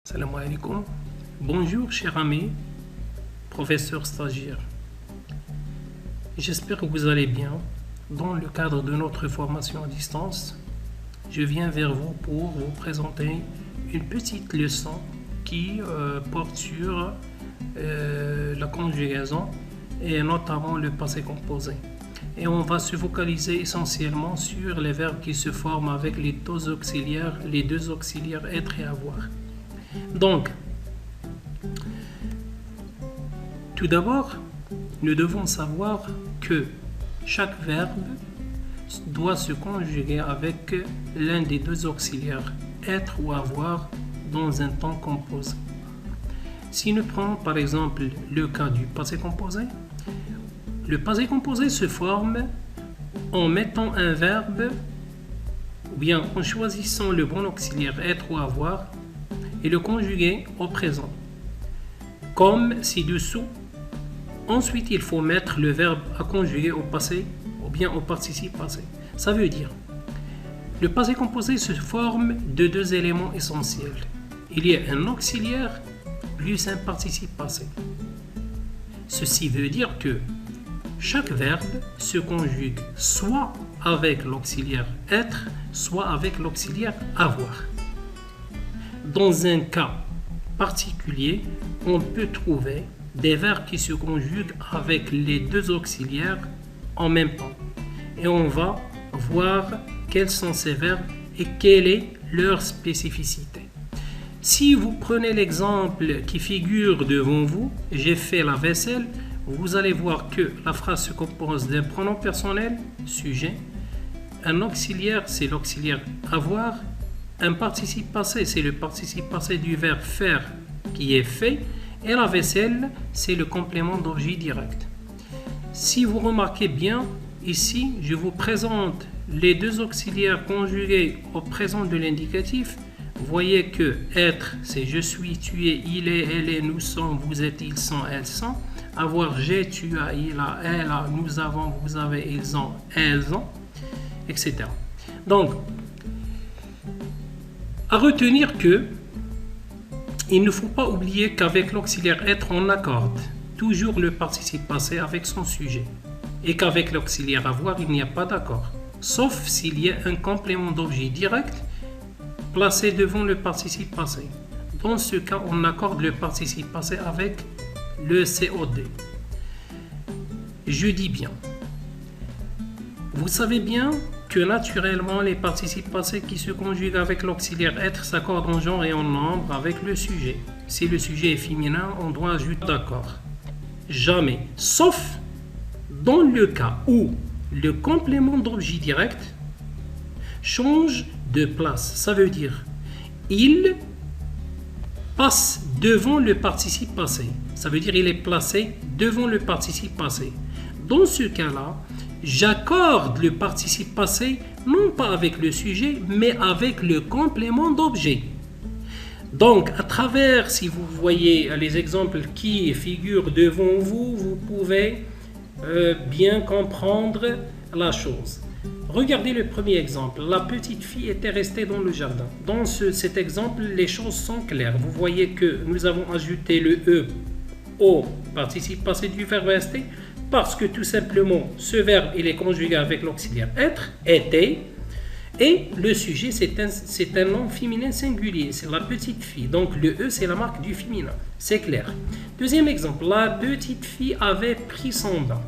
Salam alaikum. Bonjour cher ami, professeur stagiaire. J'espère que vous allez bien. Dans le cadre de notre formation à distance, je viens vers vous pour vous présenter une petite leçon qui porte sur la conjugaison et notamment le passé composé. Et on va se focaliser essentiellement sur les verbes qui se forment avec les deux auxiliaires être et avoir. Donc, tout d'abord, nous devons savoir que chaque verbe doit se conjuguer avec l'un des deux auxiliaires, être ou avoir, dans un temps composé. Si nous prenons par exemple le cas du passé composé, le passé composé se forme en mettant un verbe, ou bien en choisissant le bon auxiliaire être ou avoir, et le conjuguer au présent, comme ci-dessous. Ensuite, il faut mettre le verbe à conjuguer au passé ou bien au participe passé. Ça veut dire, le passé composé se forme de deux éléments essentiels. Il y a un auxiliaire plus un participe passé. Ceci veut dire que chaque verbe se conjugue soit avec l'auxiliaire être, soit avec l'auxiliaire avoir. Dans un cas particulier, on peut trouver des verbes qui se conjuguent avec les deux auxiliaires en même temps. Et on va voir quels sont ces verbes et quelle est leur spécificité. Si vous prenez l'exemple qui figure devant vous, j'ai fait la vaisselle, vous allez voir que la phrase se compose d'un pronom personnel, sujet, un auxiliaire, c'est l'auxiliaire avoir, un participe passé, c'est le participe passé du verbe faire qui est fait, et la vaisselle, c'est le complément d'objet direct. Si vous remarquez bien, ici, je vous présente les deux auxiliaires conjugués au présent de l'indicatif. Vous voyez que être, c'est je suis, tu es, il est, elle est, nous sommes, vous êtes, ils sont, elles sont. Avoir, j'ai, tu as, il a, elle a, nous avons, vous avez, ils ont, elles ont, etc. Donc, à retenir que il ne faut pas oublier qu'avec l'auxiliaire être, on accorde toujours le participe passé avec son sujet et qu'avec l'auxiliaire avoir, il n'y a pas d'accord, sauf s'il y a un complément d'objet direct placé devant le participe passé. Dans ce cas, on accorde le participe passé avec le COD. Je dis bien. Vous savez bien que naturellement, les participes passés qui se conjuguent avec l'auxiliaire être s'accordent en genre et en nombre avec le sujet. Si le sujet est féminin, on doit ajouter d'accord. Jamais. Sauf dans le cas où le complément d'objet direct change de place. Ça veut dire, il passe devant le participe passé. Ça veut dire, il est placé devant le participe passé. Dans ce cas-là, j'accorde le participe passé non pas avec le sujet, mais avec le complément d'objet. Donc, à travers, si vous voyez les exemples qui figurent devant vous, vous pouvez bien comprendre la chose. Regardez le premier exemple. La petite fille était restée dans le jardin. Dans cet exemple, les choses sont claires. Vous voyez que nous avons ajouté le E au participe passé du verbe rester, parce que tout simplement, ce verbe, il est conjugué avec l'auxiliaire être, était, et le sujet, c'est un nom féminin singulier, c'est la petite fille. Donc, le E, c'est la marque du féminin. C'est clair. Deuxième exemple, la petite fille avait pris son bain.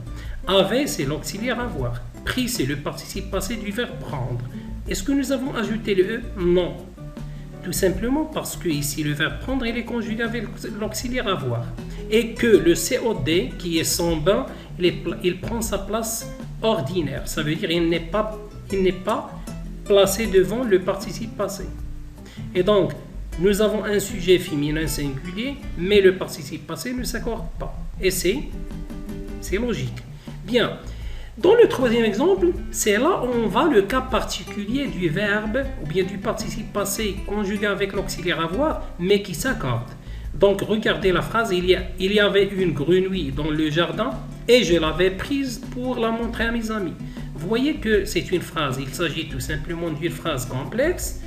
Avait, c'est l'auxiliaire avoir. Pris, c'est le participe passé du verbe prendre. Est-ce que nous avons ajouté le E? Non. Tout simplement parce que ici, le verbe prendre, il est conjugué avec l'auxiliaire avoir. Et que le COD, qui est son bain, il prend sa place ordinaire. Ça veut dire qu'il n'est pas placé devant le participe passé. Et donc, nous avons un sujet féminin singulier, mais le participe passé ne s'accorde pas. Et c'est logique. Bien. Dans le troisième exemple, c'est là où on voit le cas particulier du verbe ou bien du participe passé conjugué avec l'auxiliaire avoir, mais qui s'accorde. Donc, regardez la phrase, il y avait une grenouille dans le jardin et je l'avais prise pour la montrer à mes amis. Vous voyez que c'est une phrase, il s'agit tout simplement d'une phrase complexe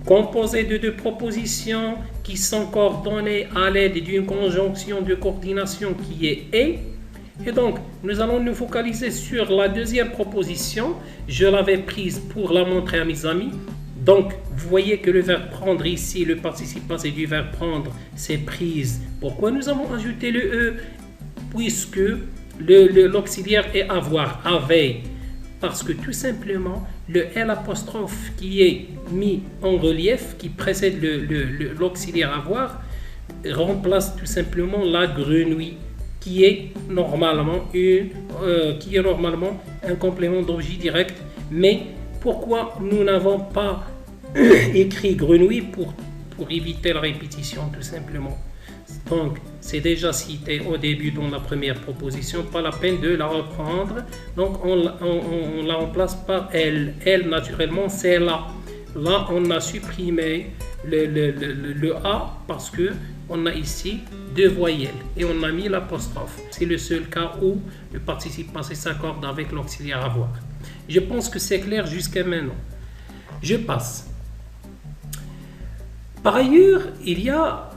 composé de deux propositions qui sont coordonnées à l'aide d'une conjonction de coordination qui est et. Et donc, nous allons nous focaliser sur la deuxième proposition. Je l'avais prise pour la montrer à mes amis. Donc, vous voyez que le verbe prendre ici, le participe passé du verbe prendre, c'est prise. Pourquoi nous avons ajouté le E? Puisque l'auxiliaire est avoir, avait. Parce que tout simplement, le L' qui est mis en relief, qui précède l'auxiliaire avoir, remplace tout simplement la grenouille, qui est normalement un complément d'objet direct. Mais pourquoi nous n'avons pas écrit grenouille pour éviter la répétition tout simplement. Donc c'est déjà cité au début dans la première proposition, pas la peine de la reprendre. Donc on la remplace par elle. Elle naturellement c'est là. Là on a supprimé le A parce que on a ici deux voyelles et on a mis l'apostrophe. C'est le seul cas où le participe passé s'accorde avec l'auxiliaire avoir. Je pense que c'est clair jusqu'à maintenant. Je passe. Par ailleurs, il y a,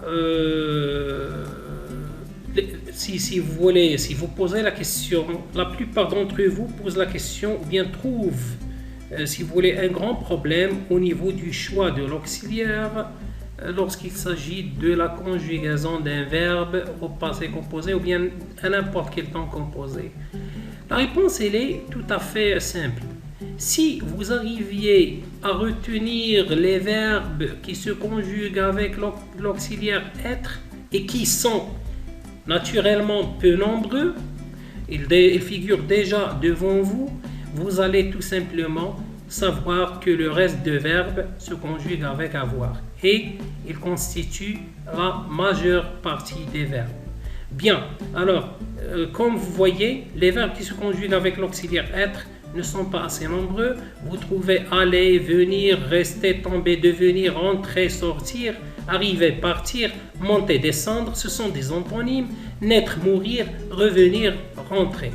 si vous voulez, si vous posez la question, la plupart d'entre vous posent la question ou bien trouvent, si vous voulez, un grand problème au niveau du choix de l'auxiliaire lorsqu'il s'agit de la conjugaison d'un verbe au passé composé ou bien à n'importe quel temps composé. La réponse, elle est tout à fait simple. Si vous arriviez à retenir les verbes qui se conjuguent avec l'auxiliaire être et qui sont naturellement peu nombreux, ils figurent déjà devant vous, vous allez tout simplement savoir que le reste de verbes se conjugue avec avoir et il constitue la majeure partie des verbes. Bien, alors, comme vous voyez, les verbes qui se conjuguent avec l'auxiliaire être ne sont pas assez nombreux. Vous trouvez aller, venir, rester, tomber, devenir, entrer, sortir, arriver, partir, monter, descendre. Ce sont des antonymes. Naître, mourir, revenir, rentrer.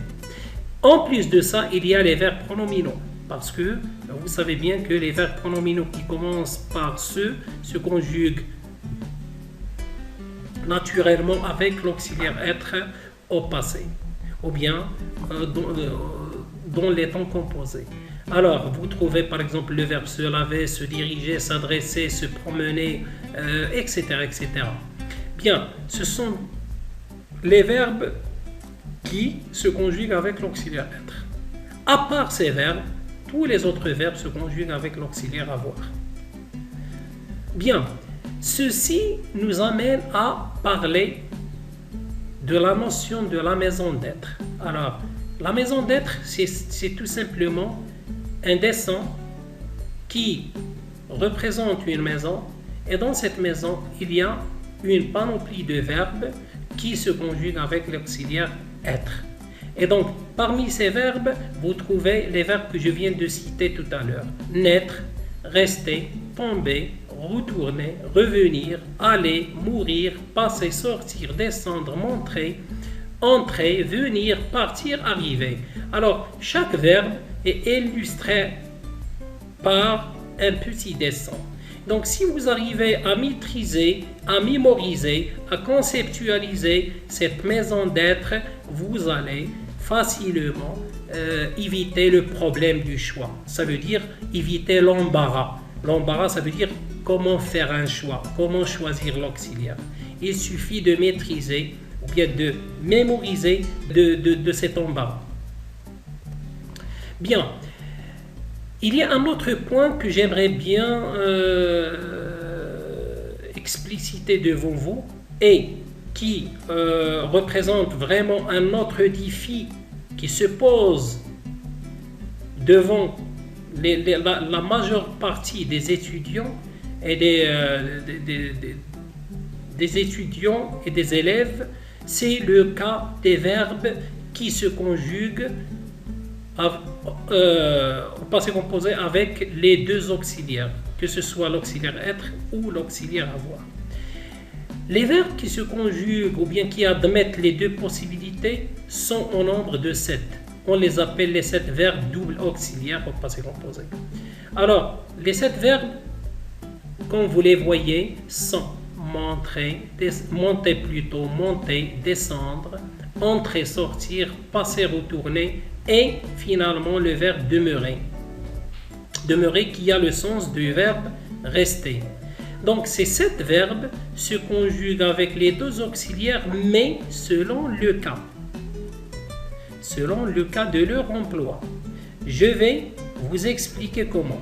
En plus de ça, il y a les verbes pronominaux. Parce que vous savez bien que les verbes pronominaux qui commencent par se conjuguent naturellement avec l'auxiliaire être au passé. Ou bien dans les temps composés. Alors, vous trouvez par exemple le verbe se laver, se diriger, s'adresser, se promener, etc., etc. Bien, ce sont les verbes qui se conjuguent avec l'auxiliaire être. À part ces verbes, tous les autres verbes se conjuguent avec l'auxiliaire avoir. Bien, ceci nous amène à parler de la notion de la maison d'être. Alors, la maison d'être, c'est tout simplement un dessin qui représente une maison et dans cette maison, il y a une panoplie de verbes qui se conjuguent avec l'auxiliaire être. Et donc, parmi ces verbes, vous trouvez les verbes que je viens de citer tout à l'heure. Naître, rester, tomber, retourner, revenir, aller, mourir, passer, sortir, descendre, monter, entrer, venir, partir, arriver. Alors, chaque verbe est illustré par un petit dessin. Donc, si vous arrivez à maîtriser, à mémoriser, à conceptualiser cette maison d'être, vous allez facilement éviter le problème du choix. Ça veut dire éviter l'embarras. L'embarras, ça veut dire comment faire un choix, comment choisir l'auxiliaire. Il suffit de maîtriser ou bien de mémoriser de cet embarras. Bien, il y a un autre point que j'aimerais bien expliciter devant vous et qui représente vraiment un autre défi qui se pose devant la majeure partie des étudiants et des étudiants et des élèves, c'est le cas des verbes qui se conjuguent au passé composé avec les deux auxiliaires, que ce soit l'auxiliaire être ou l'auxiliaire avoir. Les verbes qui se conjuguent ou bien qui admettent les deux possibilités sont au nombre de 7. On les appelle les 7 verbes double auxiliaires au passé composé. Alors, les 7 verbes comme vous les voyez, sont monter plutôt, monter, descendre, entrer, sortir, passer, retourner et finalement le verbe demeurer. Demeurer qui a le sens du verbe rester. Donc ces 7 verbes se conjuguent avec les 2 auxiliaires mais selon le cas. Selon le cas de leur emploi. Je vais vous expliquer comment.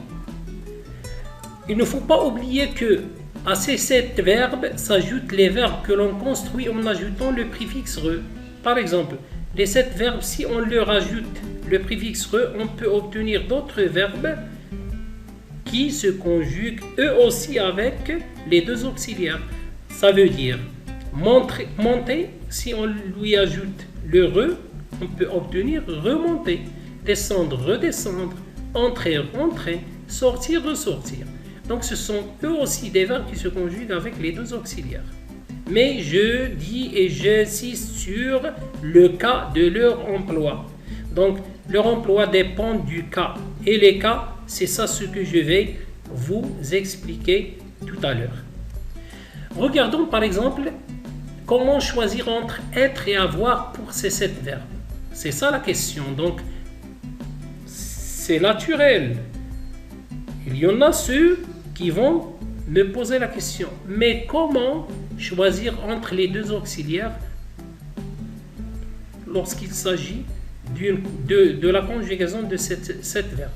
Il ne faut pas oublier que à ces 7 verbes s'ajoutent les verbes que l'on construit en ajoutant le préfixe re. Par exemple, les 7 verbes, si on leur ajoute le préfixe re, on peut obtenir d'autres verbes qui se conjuguent eux aussi avec les 2 auxiliaires. Ça veut dire monter, si on lui ajoute le re, on peut obtenir remonter, descendre, redescendre, entrer, rentrer, sortir, ressortir. Donc ce sont eux aussi des verbes qui se conjuguent avec les 2 auxiliaires. Mais je dis et j'insiste sur le cas de leur emploi. Donc leur emploi dépend du cas. Et les cas, c'est ça ce que je vais vous expliquer tout à l'heure. Regardons par exemple comment choisir entre être et avoir pour ces 7 verbes. C'est ça la question. Donc c'est naturel. Il y en a ceux qui vont me poser la question. Mais comment choisir entre les 2 auxiliaires lorsqu'il s'agit de la conjugaison de cette verbe?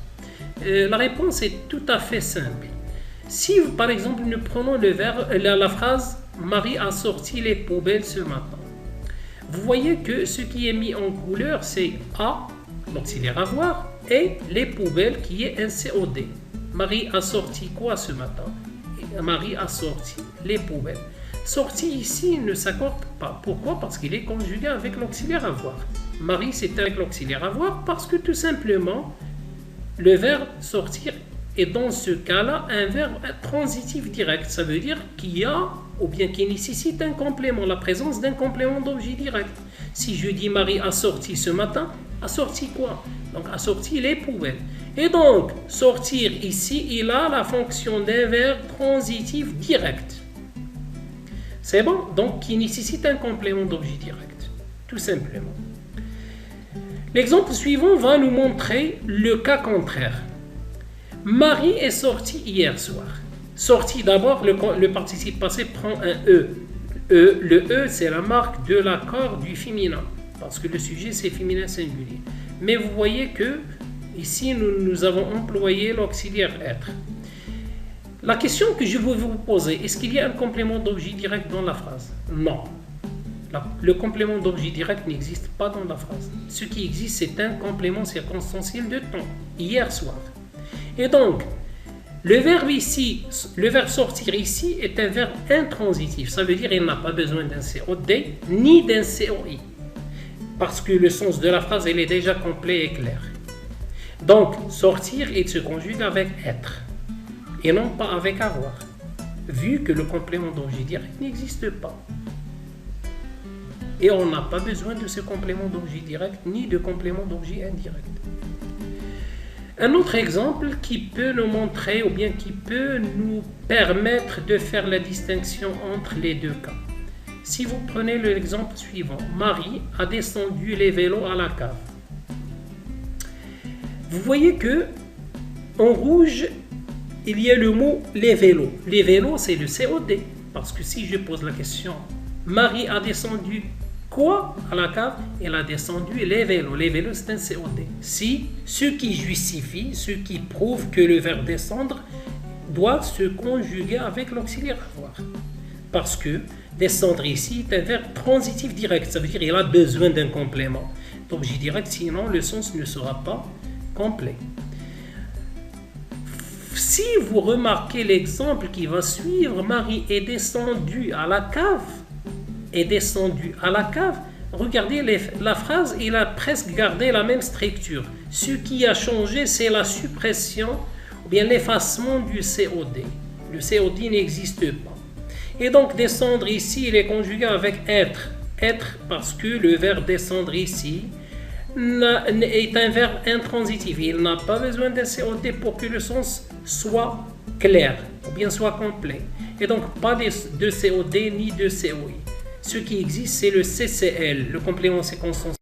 La réponse est tout à fait simple. Si par exemple nous prenons la phrase « Marie a sorti les poubelles ce matin », vous voyez que ce qui est mis en couleur c'est A, l'auxiliaire avoir, et les poubelles qui est un COD. Marie a sorti quoi ce matin? Marie a sorti les poubelles. Sorti ici ne s'accorde pas. Pourquoi? Parce qu'il est conjugué avec l'auxiliaire avoir. Marie c'est avec l'auxiliaire avoir parce que tout simplement le verbe sortir est dans ce cas-là un verbe transitif direct. Ça veut dire qu'il y a ou bien qu'il nécessite un complément, la présence d'un complément d'objet direct. Si je dis Marie a sorti ce matin, a sorti quoi? Donc a sorti les poubelles. Et donc sortir ici, il a la fonction d'un verbe transitif direct. C'est bon? Donc qui nécessite un complément d'objet direct. Tout simplement. L'exemple suivant va nous montrer le cas contraire. Marie est sortie hier soir. Sortie d'abord, le participe passé prend un E. Le E, c'est la marque de l'accord du féminin. Parce que le sujet, c'est féminin singulier. Mais vous voyez que ici, nous avons employé l'auxiliaire être. La question que je veux vous poser, est-ce qu'il y a un complément d'objet direct dans la phrase? Non. Le complément d'objet direct n'existe pas dans la phrase. Ce qui existe, c'est un complément circonstanciel de temps. Hier soir. Et donc, le verbe ici, le verbe sortir ici est un verbe intransitif. Ça veut dire qu'il n'a pas besoin d'un COD ni d'un COI. Parce que le sens de la phrase, elle est déjà complet et clair. Donc, sortir, il se conjugue avec être. Et non pas avec avoir. Vu que le complément d'objet direct n'existe pas. Et on n'a pas besoin de ce complément d'objet direct ni de complément d'objet indirect. Un autre exemple qui peut nous montrer ou bien qui peut nous permettre de faire la distinction entre les 2 cas. Si vous prenez l'exemple suivant, Marie a descendu les vélos à la cave. Vous voyez que en rouge, il y a le mot les vélos. Les vélos, c'est le COD. Parce que si je pose la question, Marie a descendu quoi à la cave? Elle a descendu les vélos. Les vélos, c'est un COD. Si ce qui justifie, ce qui prouve que le verbe descendre doit se conjuguer avec l'auxiliaire avoir. Parce que descendre ici est un verbe transitif direct. Ça veut dire qu'il a besoin d'un complément d'objet direct, sinon le sens ne sera pas complet. Si vous remarquez l'exemple qui va suivre, Marie est descendue à la cave. Est descendu à la cave, regardez la phrase, il a presque gardé la même structure. Ce qui a changé, c'est la suppression ou bien l'effacement du COD. Le COD n'existe pas. Et donc descendre ici, il est conjugué avec être. Être parce que le verbe descendre ici est un verbe intransitif. Il n'a pas besoin d'un COD pour que le sens soit clair. ou bien soit complet. Et donc pas de COD ni de COI. Ce qui existe, c'est le CCL, le complément circonstanciel.